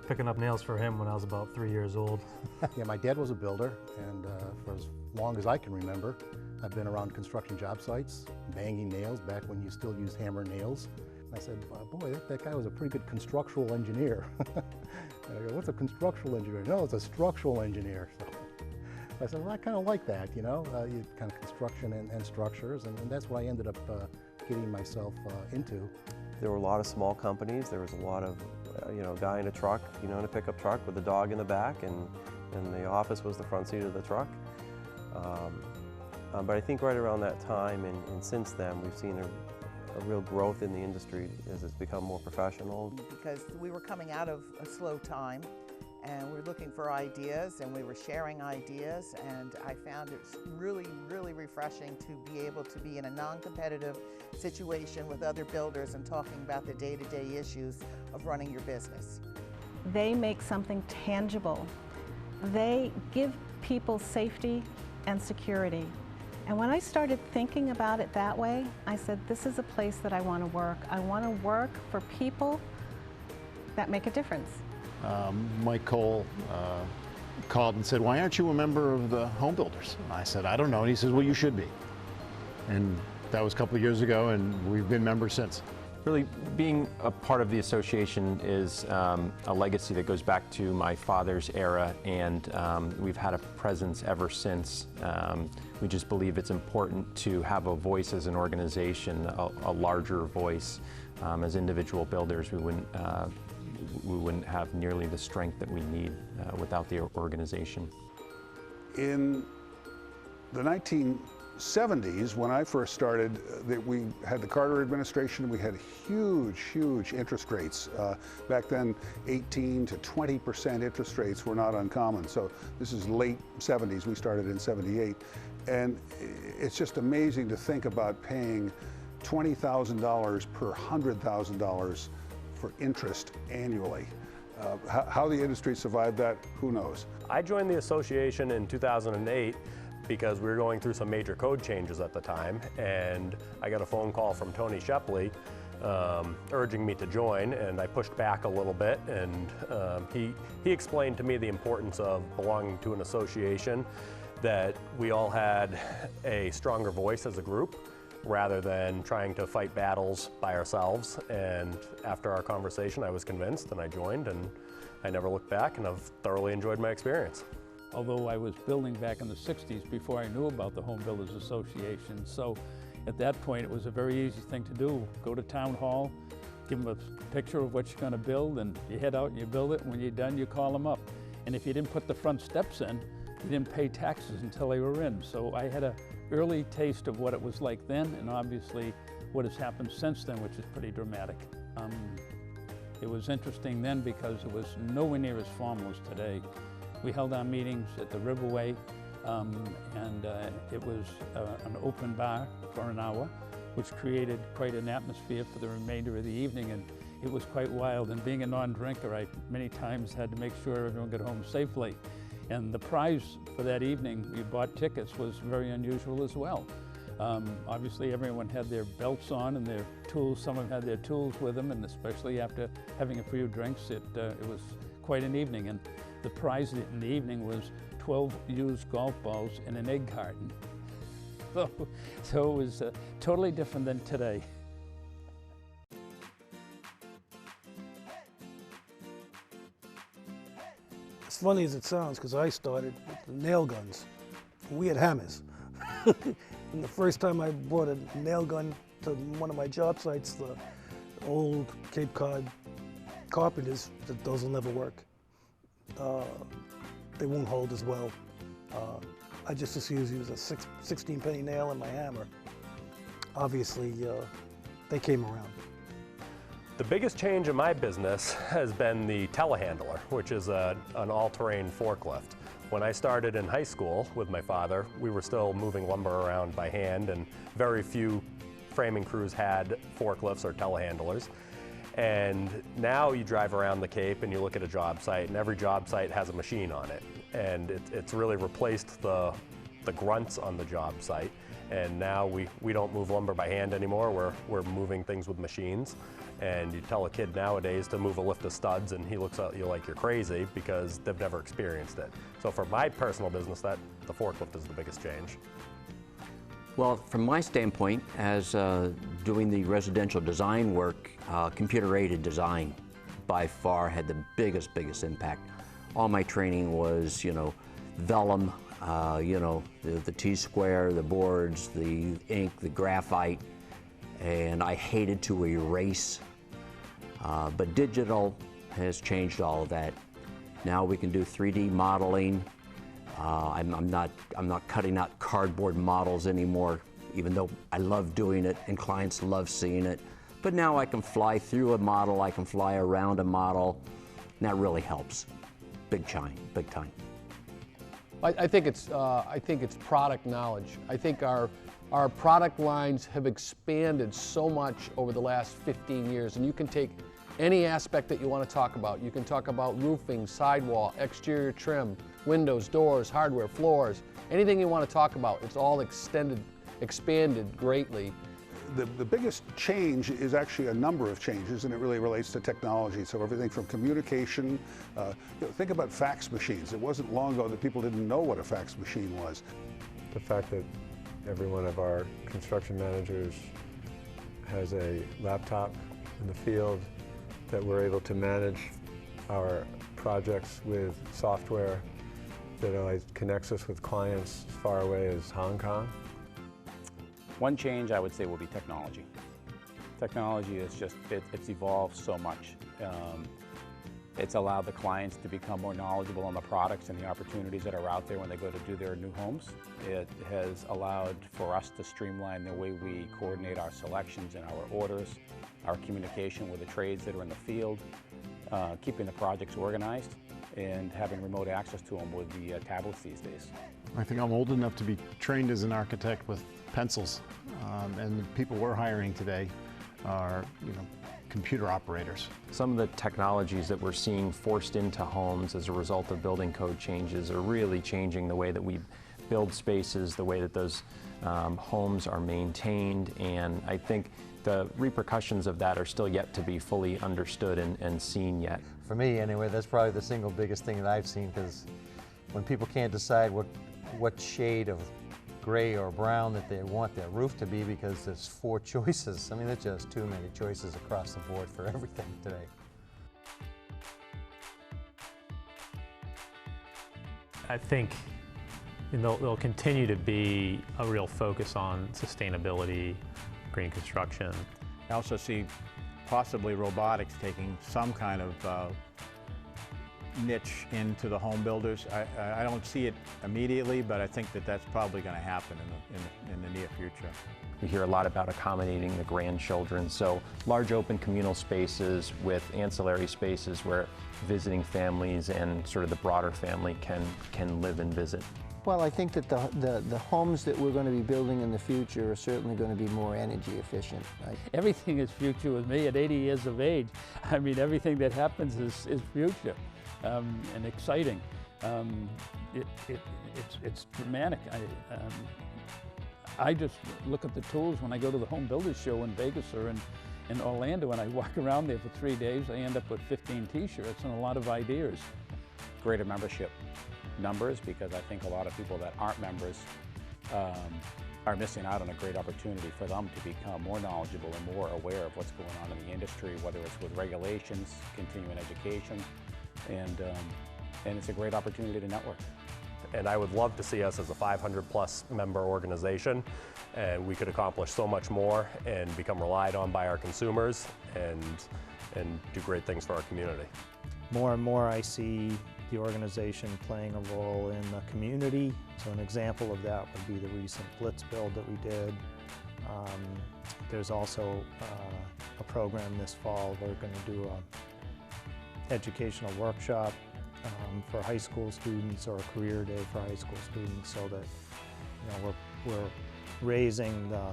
picking up nails for him when I was about 3 years old. Yeah, my dad was a builder, and for as long as I can remember, I've been around construction job sites, banging nails back when you still used hammer nails. And I said, boy, that guy was a pretty good constructional engineer. And I go, what's a constructional engineer? No, it's a structural engineer. So I said, well, I kind of like that, you know, kind of construction and structures, and that's what I ended up getting myself into. There were a lot of small companies. There was a lot of, guy in a truck, in a pickup truck with a dog in the back, and the office was the front seat of the truck. But I think right around that time and since then, we've seen a real growth in the industry as it's become more professional. Because we were coming out of a slow time, and we were looking for ideas, and we were sharing ideas, and I found it really, really refreshing to be able to be in a non-competitive situation with other builders and talking about the day-to-day issues of running your business. They make something tangible. They give people safety and security. And when I started thinking about it that way, I said, this is a place that I want to work. I want to work for people that make a difference. Mike Cole called and said, why aren't you a member of the Home Builders? And I said, I don't know. And he says, well, you should be. And that was a couple of years ago, and we've been members since. Really, being a part of the association is a legacy that goes back to my father's era, and we've had a presence ever since. We just believe it's important to have a voice as an organization, a larger voice. As individual builders, we wouldn't have nearly the strength that we need without the organization. In the 1970s, when I first started, we had the Carter administration. We had huge interest rates. Back then, 18 to 20% interest rates were not uncommon. So this is late 70s. We started in 78. And it's just amazing to think about paying $20,000 per $100,000 for interest annually. How the industry survived that, who knows? I joined the association in 2008 because we were going through some major code changes at the time, and I got a phone call from Tony Shepley urging me to join, and I pushed back a little bit, and he explained to me the importance of belonging to an association, that we all had a stronger voice as a group rather than trying to fight battles by ourselves. And after our conversation, I was convinced, and I joined, and I never looked back, and I've thoroughly enjoyed my experience. Although I was building back in the 60s before I knew about the Home Builders Association, so at that point it was a very easy thing to do. Go to town hall, give them a picture of what you're going to build, and you head out and you build it, and when you're done you call them up. And if you didn't put the front steps in, you didn't pay taxes until they were in. So I had an early taste of what it was like then, and obviously what has happened since then, which is pretty dramatic. It was interesting then because it was nowhere near as formal as today. We held our meetings at the Riverway, and it was an open bar for an hour, which created quite an atmosphere for the remainder of the evening, and it was quite wild. And being a non-drinker, I many times had to make sure everyone got home safely. And the prize for that evening, we bought tickets, was very unusual as well. Obviously everyone had their belts on and their tools. Some of them had their tools with them, and especially after having a few drinks, it was quite an evening. And the prize in the evening was 12 used golf balls in an egg carton. So it was totally different than today. As funny as it sounds, because I started with the nail guns. We had hammers. And the first time I brought a nail gun to one of my job sites, the old Cape Cod carpenters, that those will never work. They won't hold as well. I just as soon use a 16-penny nail and my hammer. Obviously, they came around. The biggest change in my business has been the telehandler, which is an all-terrain forklift. When I started in high school with my father, we were still moving lumber around by hand, and very few framing crews had forklifts or telehandlers. And now you drive around the Cape and you look at a job site, and every job site has a machine on it. And it's really replaced the grunts on the job site, And now we don't move lumber by hand anymore. We're moving things with machines. And you tell a kid nowadays to move a lift of studs and he looks at you like you're crazy because they've never experienced it. So for my personal business, the forklift is the biggest change. Well, from my standpoint, as doing the residential design work, computer-aided design by far had the biggest impact. All my training was, vellum, the T-square, the boards, the ink, the graphite, and I hated to erase. But digital has changed all of that. Now we can do 3D modeling. I'm not cutting out cardboard models anymore, even though I love doing it and clients love seeing it. But now I can fly through a model, I can fly around a model, and that really helps. Big time. I think it's product knowledge. I think our product lines have expanded so much over the last 15 years, and you can take any aspect that you want to talk about. You can talk about roofing, sidewall, exterior trim, windows, doors, hardware, floors, anything you want to talk about. It's all expanded greatly. The biggest change is actually a number of changes, and it really relates to technology. So everything from communication, think about fax machines. It wasn't long ago that people didn't know what a fax machine was. The fact that every one of our construction managers has a laptop in the field, that we're able to manage our projects with software that connects us with clients as far away as Hong Kong. One change I would say will be technology. Technology is just, it's evolved so much. It's allowed the clients to become more knowledgeable on the products and the opportunities that are out there when they go to do their new homes. It has allowed for us to streamline the way we coordinate our selections and our orders, our communication with the trades that are in the field, keeping the projects organized, and having remote access to them with the tablets these days. I think I'm old enough to be trained as an architect with pencils, and the people we're hiring today are, computer operators. Some of the technologies that we're seeing forced into homes as a result of building code changes are really changing the way that we build spaces, the way that those homes are maintained, and I think the repercussions of that are still yet to be fully understood and seen yet. For me, anyway, that's probably the single biggest thing that I've seen, because when people can't decide what shade of gray or brown that they want their roof to be because there's 4 choices. I mean, there's just too many choices across the board for everything today. I think there'll continue to be a real focus on sustainability, green construction. I also see possibly robotics taking some kind of niche into the home builders. I don't see it immediately, but I think that that's probably going to happen in the near future. We hear a lot about accommodating the grandchildren, so large open communal spaces with ancillary spaces where visiting families and sort of the broader family can live and visit. Well, I think that the homes that we're going to be building in the future are certainly going to be more energy efficient. Right? Everything is future with me at 80 years of age. I mean, everything that happens is future. And exciting. It's dramatic. I just look at the tools when I go to the Home Builders Show in Vegas or in Orlando, and I walk around there for 3 days. I end up with 15 t-shirts and a lot of ideas. Greater membership numbers, because I think a lot of people that aren't members are missing out on a great opportunity for them to become more knowledgeable and more aware of what's going on in the industry, whether it's with regulations, continuing education, and it's a great opportunity to network. And I would love to see us as a 500+ member organization, and we could accomplish so much more and become relied on by our consumers and do great things for our community. More and more I see the organization playing a role in the community. So an example of that would be the recent Blitz build that we did. There's also a program this fall. We're going to do an educational workshop for high school students, or a career day for high school students, so that we're raising the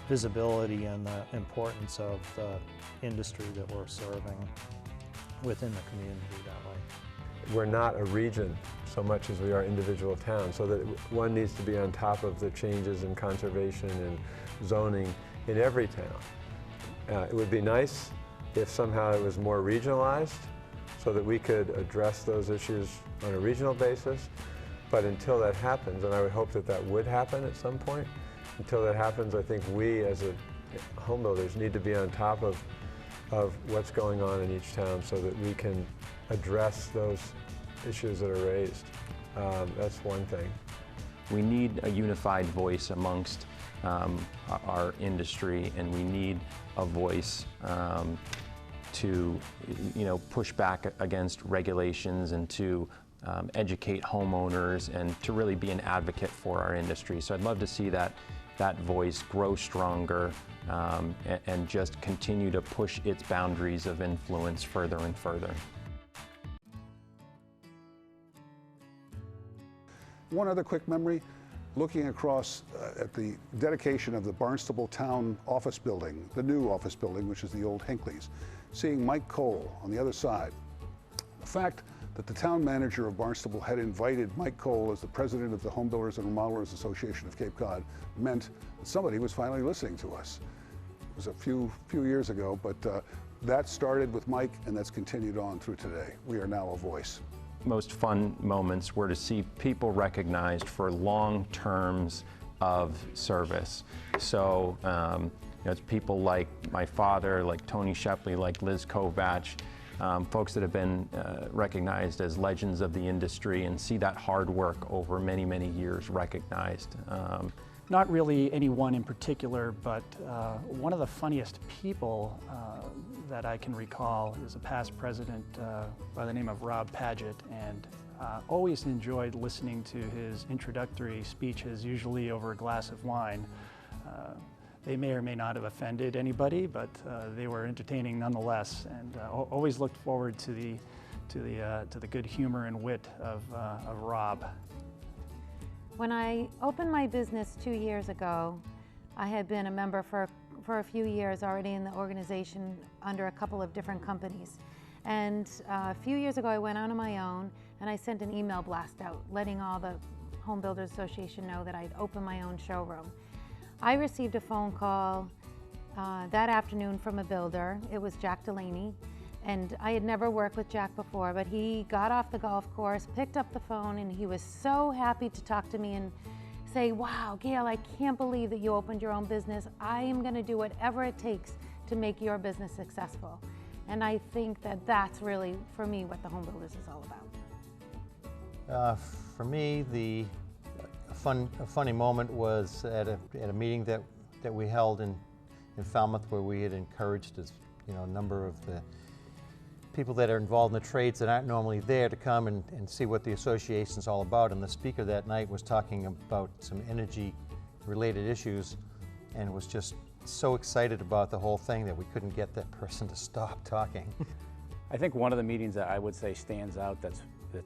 visibility and the importance of the industry that we're serving within the community that way. we're not a region so much as we are individual towns, so that one needs to be on top of the changes in conservation and zoning in every town. It would be nice if somehow it was more regionalized so that we could address those issues on a regional basis. But until that happens, and I would hope that that would happen at some point, until that happens, I think we as home builders need to be on top of what's going on in each town so that we can address those issues that are raised. That's one thing. We need a unified voice amongst our industry, and we need a voice to push back against regulations and to educate homeowners and to really be an advocate for our industry. So I'd love to see that voice grow stronger and just continue to push its boundaries of influence further and further. One other quick memory, looking across at the dedication of the Barnstable Town office building, the new office building, which is the old Hinckley's, seeing Mike Cole on the other side. The fact that the town manager of Barnstable had invited Mike Cole as the president of the Home Builders and Remodelers Association of Cape Cod meant that somebody was finally listening to us. It was a few years ago, but that started with Mike and that's continued on through today. We are now a voice. Most fun moments were to see people recognized for long terms of service. So it's people like my father, like Tony Shepley, like Liz Kovach, folks that have been recognized as legends of the industry, and see that hard work over many, many years recognized. Not really anyone in particular, but one of the funniest people that I can recall is a past president by the name of Rob Paget, and always enjoyed listening to his introductory speeches, usually over a glass of wine. They may or may not have offended anybody, but they were entertaining nonetheless, and always looked forward to the good humor and wit of Rob. When I opened my business 2 years ago, I had been a member for a few years already in the organization under a couple of different companies. And a few years ago I went out on my own and I sent an email blast out letting all the Home Builders Association know that I'd opened my own showroom. I received a phone call that afternoon from a builder. It was Jack Delaney. And I had never worked with Jack before, but he got off the golf course, picked up the phone, and he was so happy to talk to me and say, "Wow, Gail, I can't believe that you opened your own business. I am going to do whatever it takes to make your business successful." And I think that that's really, for me, what the Home Builders is all about. For me, a funny moment was at a meeting that we held in Falmouth, where we had encouraged a number of the people that are involved in the trades that aren't normally there to come and see what the association's all about. And the speaker that night was talking about some energy-related issues and was just so excited about the whole thing that we couldn't get that person to stop talking. I think one of the meetings that I would say stands out that's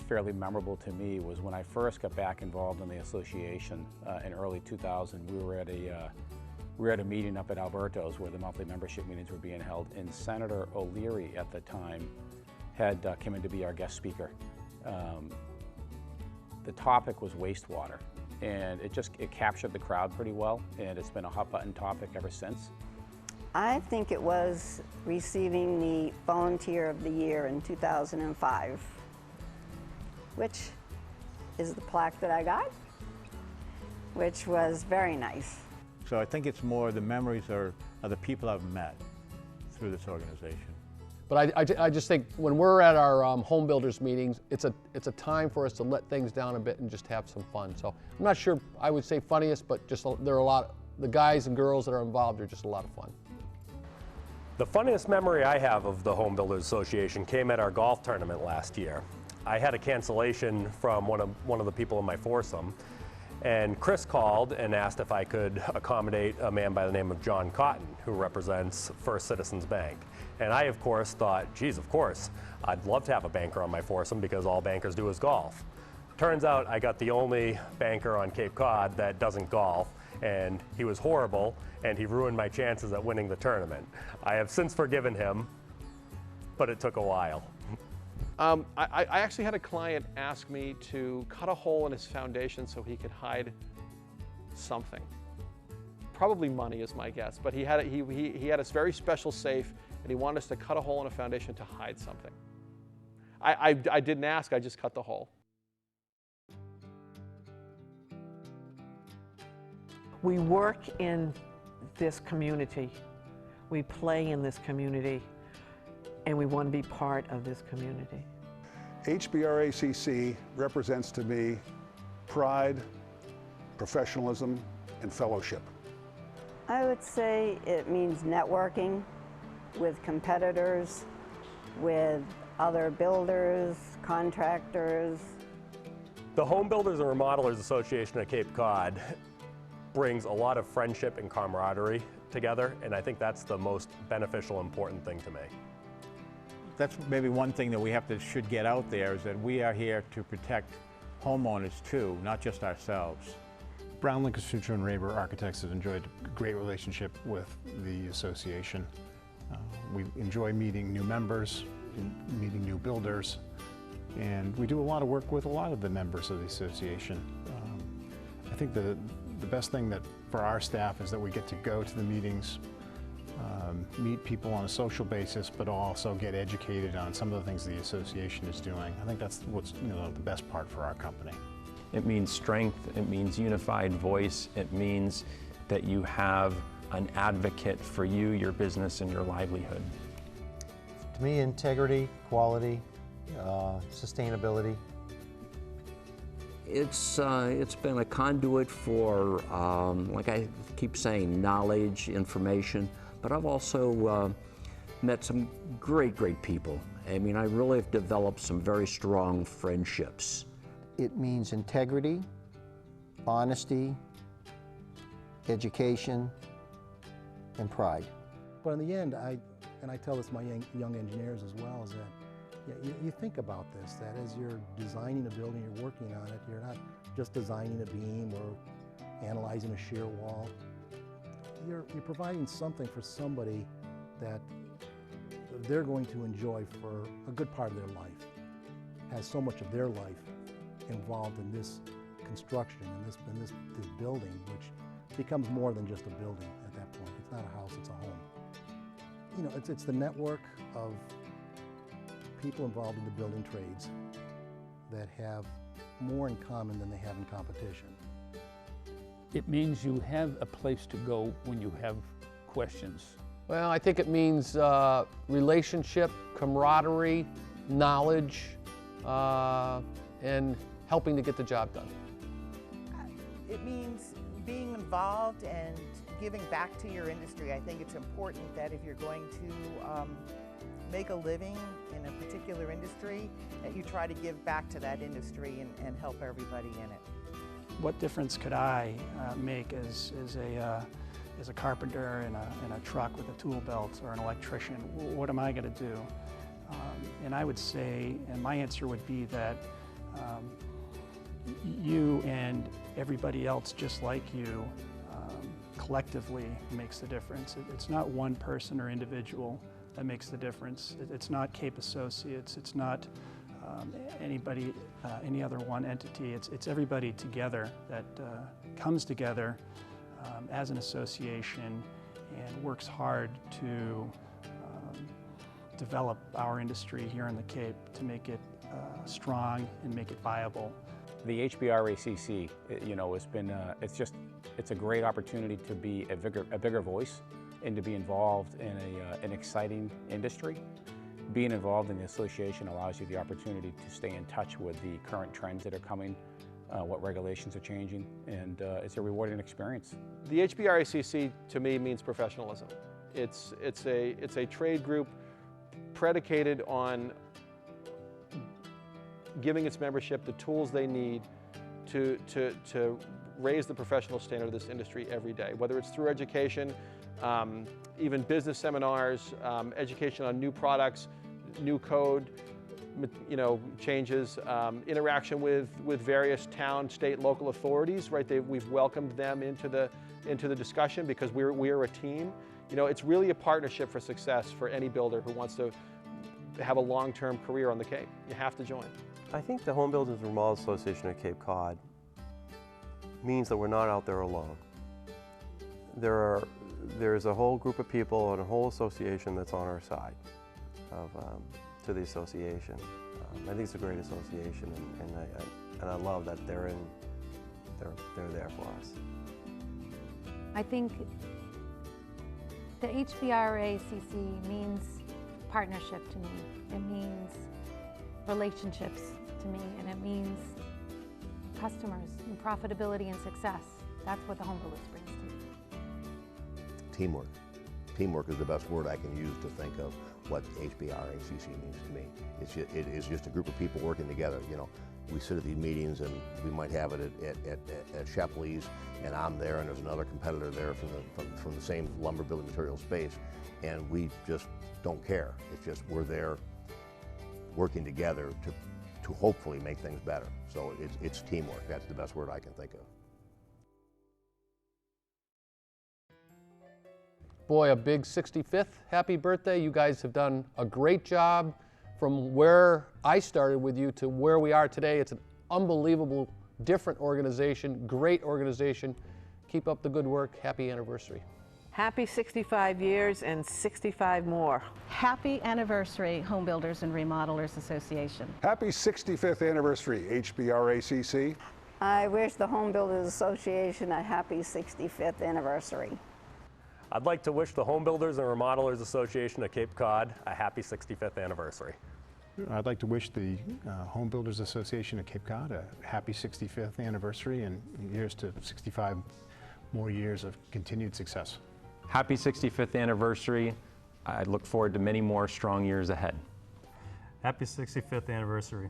fairly memorable to me was when I first got back involved in the association in early 2000. We were at a meeting up at Alberto's where the monthly membership meetings were being held, and Senator O'Leary at the time had come in to be our guest speaker. The topic was wastewater, and it captured the crowd pretty well, and it's been a hot button topic ever since. I think it was receiving the Volunteer of the Year in 2005, which is the plaque that I got, which was very nice. So I think it's more the memories are the people I've met through this organization. But I just think when we're at our home builders meetings, it's a time for us to let things down a bit and just have some fun. So I'm not sure I would say funniest, but just there are a lot. The guys and girls that are involved are just a lot of fun. The funniest memory I have of the Home Builders Association came at our golf tournament last year. I had a cancellation from one of the people in my foursome. And Chris called and asked if I could accommodate a man by the name of John Cotton, who represents First Citizens Bank. And I, of course, thought, geez, of course, I'd love to have a banker on my foursome because all bankers do is golf. Turns out I got the only banker on Cape Cod that doesn't golf, and he was horrible, and he ruined my chances at winning the tournament. I have since forgiven him, but it took a while. I actually had a client ask me to cut a hole in his foundation so he could hide something. Probably money is my guess, but he had a very special safe, and he wanted us to cut a hole in a foundation to hide something. I didn't ask, I just cut the hole. We work in this community, we play in this community, and we want to be part of this community. HBRACC represents to me pride, professionalism, and fellowship. I would say it means networking with competitors, with other builders, contractors. The Home Builders and Remodelers Association of Cape Cod brings a lot of friendship and camaraderie together, and I think that's the most beneficial, important thing to me. That's maybe one thing that we should get out there, is that we are here to protect homeowners too, not just ourselves. Brown, Lincoln, and Raber Architects have enjoyed a great relationship with the association. We enjoy meeting new members, meeting new builders, and we do a lot of work with a lot of the members of the association. I think the best thing for our staff is that we get to go to the meetings, meet people on a social basis, but also get educated on some of the things the association is doing. I think that's what's the best part for our company. It means strength, it means unified voice, it means that you have an advocate for you, your business, and your livelihood. To me, integrity, quality, sustainability. It's been a conduit for, like I keep saying, knowledge, information, but I've also met some great people. I mean, I really have developed some very strong friendships. It means integrity, honesty, education, and pride. But in the end, and I tell this to my young engineers as well, is that you think about this, that as you're designing a building, you're working on it, you're not just designing a beam or analyzing a shear wall. You're providing something for somebody that they're going to enjoy for a good part of their life, has so much of their life involved in this construction, in this building, which becomes more than just a building at that point. It's not a house, it's a home. You know, it's the network of people involved in the building trades that have more in common than they have in competition. It means you have a place to go when you have questions. Well, I think it means relationship, camaraderie, knowledge, and helping to get the job done. It means being involved and giving back to your industry. I think it's important that if you're going to make a living in a particular industry, that you try to give back to that industry and help everybody in it. What difference could I make as a carpenter in a truck with a tool belt, or an electrician? What am I going to do? And I would say, and my answer would be that you and everybody else just like you collectively makes the difference. It's not one person or individual that makes the difference. It's not Cape Associates, it's not anybody, any other one entity. It's everybody together that comes together as an association and works hard to develop our industry here in the Cape to make it strong and make it viable. The HBRACC, has been, it's a great opportunity to be a bigger voice and to be involved in an exciting industry. Being involved in the association allows you the opportunity to stay in touch with the current trends that are coming, what regulations are changing, and it's a rewarding experience. The HBRACC to me means professionalism. It's a trade group predicated on giving its membership the tools they need to raise the professional standard of this industry every day, whether it's through education, even business seminars, education on new products, new code, changes, interaction with various town, state, local authorities. Right, we've welcomed them into the discussion because we are a team. It's really a partnership for success for any builder who wants to have a long-term career on the Cape. You have to join. I think the Home Builders and Remodelers Association of Cape Cod means that we're not out there alone. There's a whole group of people and a whole association that's on our side to the association. I think it's a great association, and I love that they're there for us. I think the HBRACC means partnership to me. It means relationships to me, and it means customers and profitability and success. That's what the Home Builders brings to me. Teamwork. Teamwork is the best word I can use to think of what HBRACC means to me. It is just a group of people working together. You know, we sit at these meetings, and we might have it at Shepley's, and I'm there, and there's another competitor there from the same lumber building material space, and we just don't care. It's just we're there working together to hopefully make things better. So it's teamwork. That's the best word I can think of. Boy, a big 65th happy birthday. You guys have done a great job from where I started with you to where we are today. It's an unbelievable, different organization, great organization. Keep up the good work. Happy anniversary. Happy 65 years and 65 more. Happy anniversary, Home Builders and Remodelers Association. Happy 65th anniversary, HBRACC. I wish the Home Builders Association a happy 65th anniversary. I'd like to wish the Home Builders and Remodelers Association of Cape Cod a happy 65th anniversary. I'd like to wish the Home Builders Association of Cape Cod a happy 65th anniversary, and here's to 65 more years of continued success. Happy 65th anniversary. I look forward to many more strong years ahead. Happy 65th anniversary.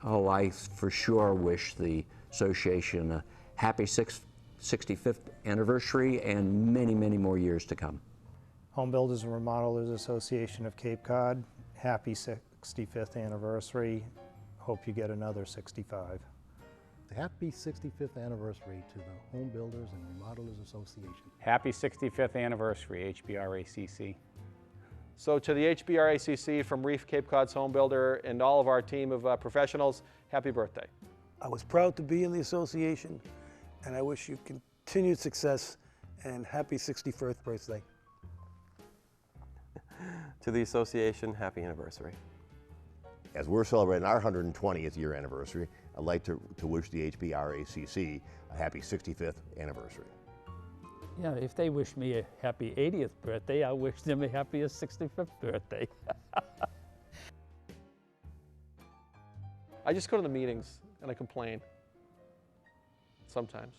Oh, I for sure wish the association a happy 65th anniversary and many, many more years to come. Home Builders and Remodelers Association of Cape Cod, happy 65th anniversary. Hope you get another 65. Happy 65th anniversary to the Home Builders and Remodelers Association. Happy 65th anniversary, HBRACC. So to the HBRACC from Reef Cape Cod's Home Builder and all of our team of professionals, happy birthday. I was proud to be in the association, and I wish you continued success and happy 61st birthday. To the association, happy anniversary. As we're celebrating our 120th year anniversary, I'd like to wish the HBRACC a happy 65th anniversary. Yeah, if they wish me a happy 80th birthday, I wish them a happy 65th birthday. I just go to the meetings and I complain sometimes.